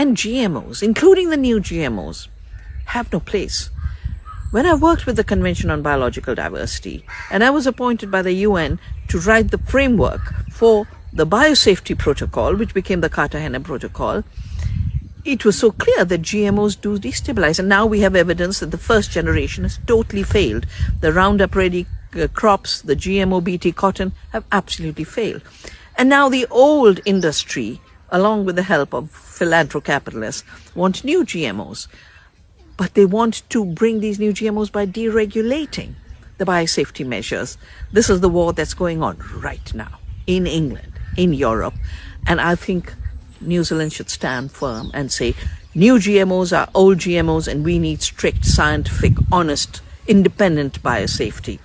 and GMOs, including the new GMOs, have no place. When I worked with the Convention on Biological Diversity, and I was appointed by the UN to write the framework for the Biosafety Protocol, which became the Cartagena Protocol, it was so clear that GMOs do destabilize. And now we have evidence that the first generation has totally failed. The Roundup Ready crops, the GMO BT cotton have absolutely failed. And now the old industry, along with the help of philanthrocapitalists, want new GMOs. But they want to bring these new GMOs by deregulating the biosafety measures. This is the war that's going on right now in England, in Europe. And I think New Zealand should stand firm and say, new GMOs are old GMOs and we need strict, scientific, honest, independent biosafety.